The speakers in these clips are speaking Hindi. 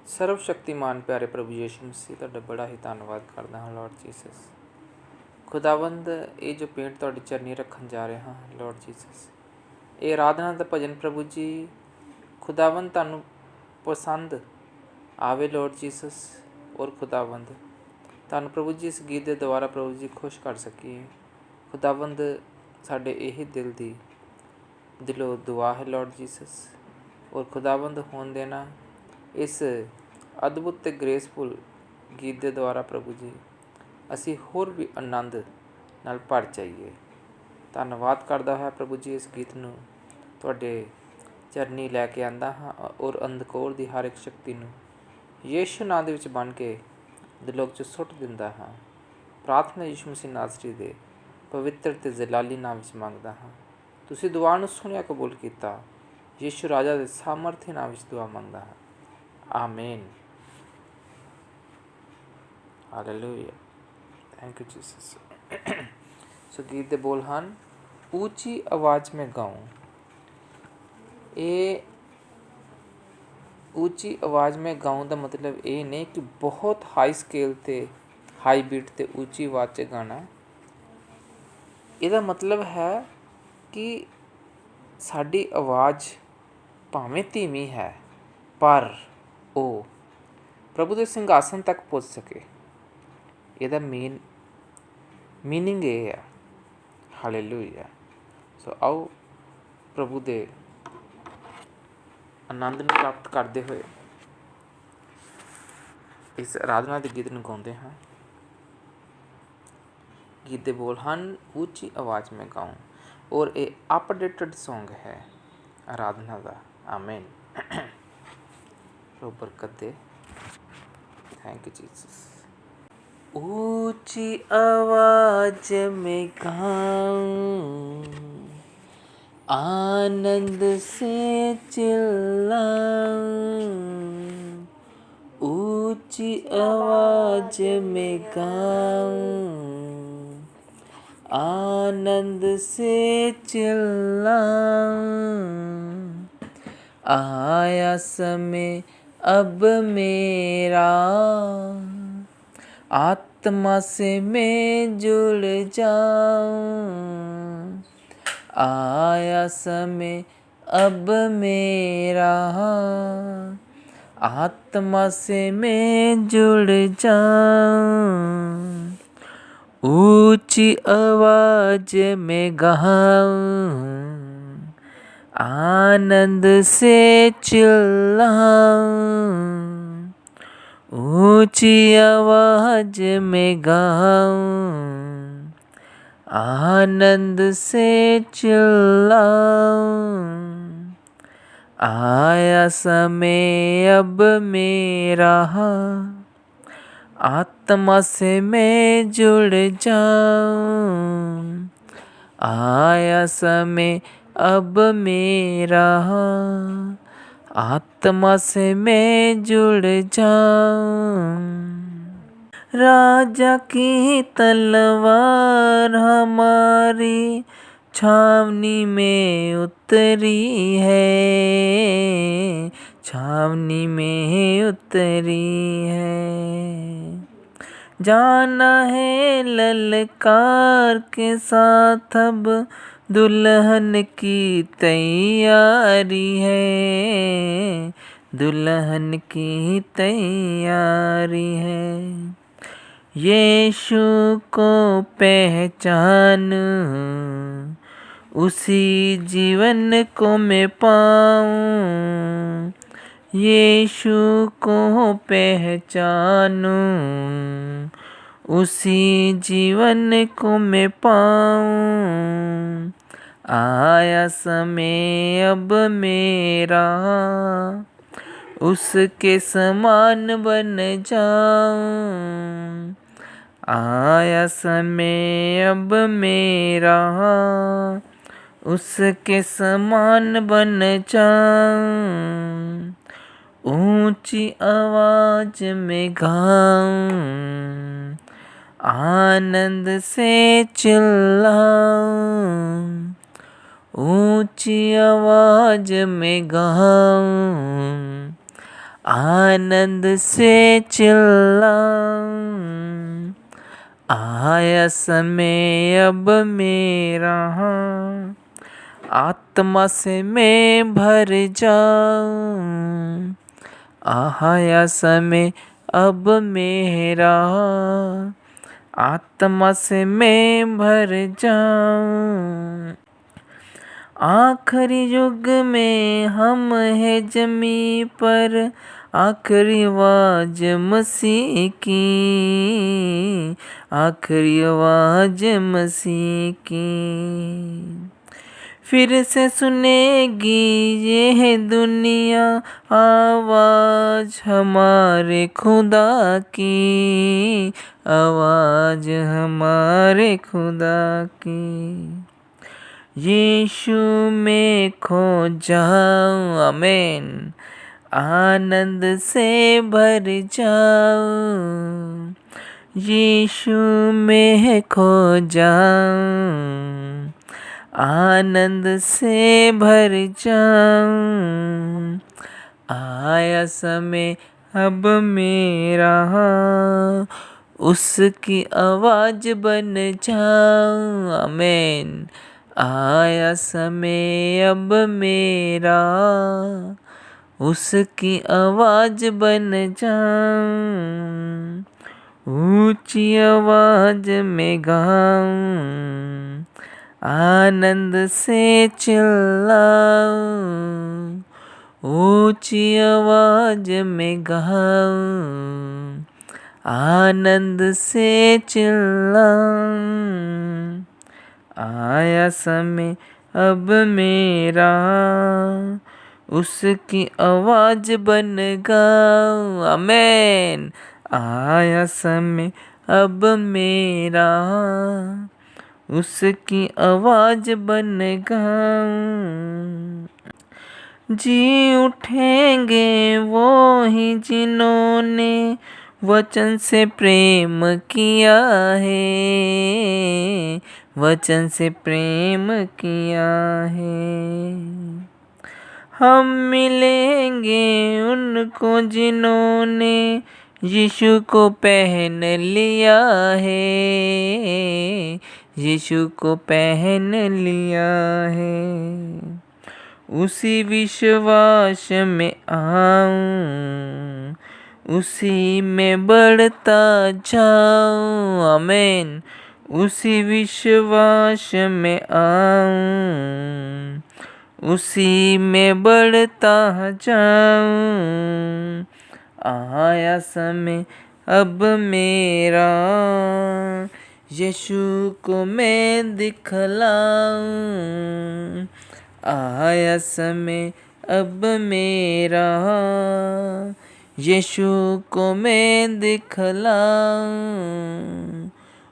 सर्वशक्तिमान प्यारे प्रभु यीशु मसीह तुहाडा बड़ा ही धन्नवाद करदा हाँ लॉर्ड जीसस। खुदावंद ये जो पेंट तुहाडी चरनी रखन जा रहे हाँ लॉर्ड जीसस, ये आराधना दा भजन प्रभु जी खुदावंद तुहानू पसंद आवे लॉर्ड जीसस। और खुदावंद तुहानू प्रभु जी इस गीत के द्वारा प्रभु जी खुश कर सकीए। खुदावंद साडे यही दिल दी दिलों दुआ है लॉर्ड जीसस। और खुदावंद होन देना इस अद्भुत ते ग्रेसफुल गीत के द्वारा प्रभु जी असी होर भी आनंद नाल भर जाइए। धन्नवाद करदा है प्रभु जी इस गीत नूं तुहाडे चरनी लैके आंदा हाँ और अंधकोर दी हर एक शक्ति नूं यीशु नाम दे विच बन के दिलों च सुੱਟ दिंदा हाँ। प्रार्थना यीशु मसीह नासरी दे पवित्र ते जलाली नाम विच मंगदा हाँ। तुसीं दुआ नूं सुनिया कबूल कीता। यीशु राजा दे सामर्थी नाम विच दुआ मंगदा हाँ। आमीन। Hallelujah, thank you Jesus. सो गीत दे बोल हन, ऊंची आवाज़ में गाऊं। ये ऊंची आवाज़ में गाऊं का मतलब ये नहीं कि बहुत हाई स्केल ते हाई बीट ते ऊंची आवाज़ च गाना। इसका मतलब है कि साड़ी आवाज़ भावें धीमी है पर वो प्रभु के सिंघासन तक पहुँच सके। यदा मीनिंग ये है। हालेलुया। सो आओ प्रभु दे आनंद में प्राप्त करते हुए इस आराधना के गीत गाते हैं। गीत के बोल हन, ऊंची आवाज़ में गाऊं। और ये अपडेटेड सॉन्ग है आराधना का। आमीन। प्रभु बरकत दे। Thank you Jesus. ऊंची आवाज में गाऊं, आनंद से चिल्लाऊं। ऊंची आवाज में गाऊं, आनंद से चिल्लाऊं। आया समय अब मेरा, आत्मा से मैं जुड़ जाऊं। आया समय अब मेरा, आत्मा से मैं जुड़ जाऊं। ऊंची आवाज में गाऊं, आनंद से चिल्लाऊं। ऊंची आवाज में गाऊं, आनंद से चिल्लाऊं। आया समय अब मेरा, आत्मा से मैं जुड़ जाऊं। आया समय अब मेरा, आत्मा से मैं जुड़ जाऊं। राजा की तलवार हमारी छावनी में उतरी है, छावनी में उतरी है। जाना है ललकार के साथ अब दुल्हन की तैयारी है, दुल्हन की तैयारी है। यीशु को पहचान, उसी जीवन को मैं पाऊं। यीशु को पहचानूं, उसी जीवन को मैं पाऊं। आया समय अब मेरा, उसके समान बन जाऊं। आया समय अब मेरा, उसके समान बन जाऊं। ऊंची आवाज में गाऊं, आनंद से चिल्लाऊं। ऊंची आवाज में गाऊं, आनंद से चिल्लाऊं, आया समय अब मेरा, आत्मा से मैं भर जाऊं, आया समय अब मेरा, आत्मा से मैं भर जाऊं। आखिरी युग में हम है जमी पर, आखिरी आवाज मसीह की, आखिरी आवाज मसीह की। फिर से सुनेगी ये दुनिया आवाज हमारे खुदा की, आवाज हमारे खुदा की। यीशु में खो जाऊं, आमीन, आनंद से भर जाऊं, यीशु में खो जाऊं, आनंद से भर जाऊं, आया समय अब मेरा, उसकी आवाज बन जाऊं, आमीन, आया समय अब मेरा, उसकी आवाज बन जाऊं, ऊंची आवाज में गाऊं, आनंद से चिल्लाऊं, ऊंची आवाज में गाऊं, आनंद से चिल्लाऊं, आया समय अब मेरा, उसकी आवाज बन गाऊं, आमीन, आया समय अब मेरा, उसकी आवाज बन गाऊं। जी उठेंगे वो ही जिन्होंने वचन से प्रेम किया है, वचन से प्रेम किया है। हम मिलेंगे उनको जिन्होंने यीशु को पहन लिया है, यीशु को पहन लिया है। उसी विश्वास में आऊं, उसी में बढ़ता जाऊं, आमीन, उसी विश्वास में आऊं, उसी में बढ़ता जाऊं, आया समय अब मेरा, यीशु को मैं दिखलाऊं, आया समय अब मेरा, यीशु को मैं दिखलाऊं,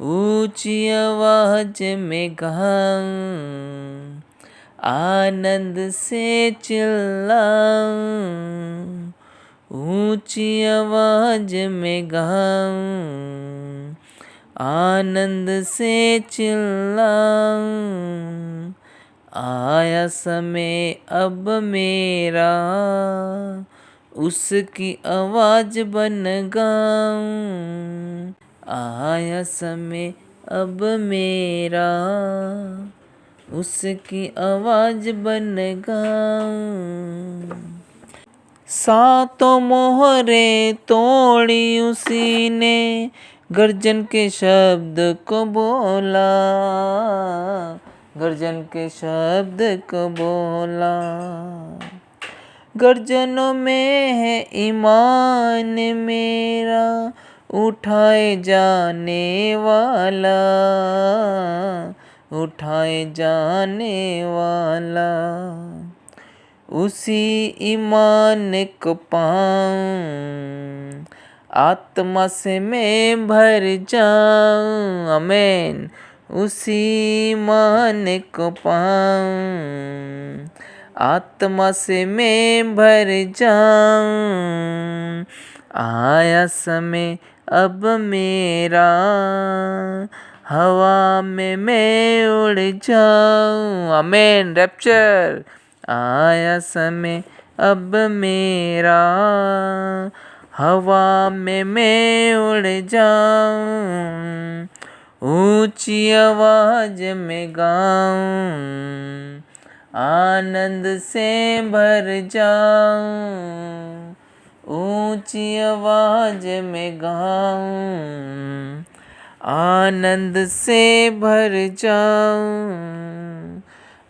ऊंची आवाज में गाऊं, आनंद से चिल्लाऊं, ऊंची आवाज में गाऊं, आनंद से चिल्लाऊं, आया समय अब मेरा, उसकी आवाज बन गाऊं, आया समय अब मेरा, उसकी आवाज बन गाऊं। सातों मोहरे तोड़ी उसी ने, गर्जन के शब्द को बोला, गर्जन के शब्द को बोला। गर्जनों में है ईमान मेरा, उठाए जाने वाला, उठाए जाने वाला। उसी ईमान को पाऊं, आत्मा से मैं भर जाऊं, आमीन, उसी ईमान को पाऊं, आत्मा से मैं भर जाऊं, आया समय अब मेरा, हवा में मैं उड़ जाऊं, आमीन, रैप्चर, आया समय अब मेरा, हवा में मैं उड़ जाऊं, ऊंची आवाज में गाऊं, आनंद से भर जाऊं, ऊंची आवाज में गाऊं, आनंद से भर जाऊं।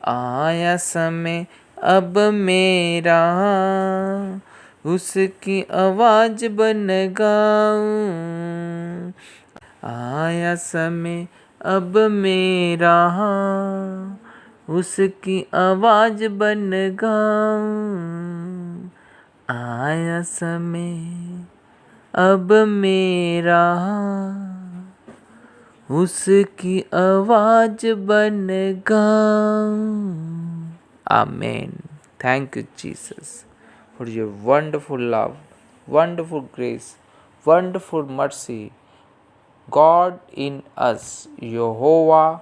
आया समय अब मेरा, उसकी आवाज बन गाऊं। आया समय अब मेरा, उसकी आवाज बन गाऊं। आया समय अब मेरा, उसकी आवाज बन गाऊं। Amen. Thank you, Jesus, for your wonderful love, wonderful grace, wonderful mercy. God in us, Jehovah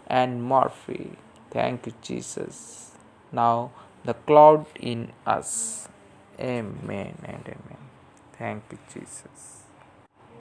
and Murphy. Thank you, Jesus. Now the cloud in us. Amen and amen. Thank you, Jesus.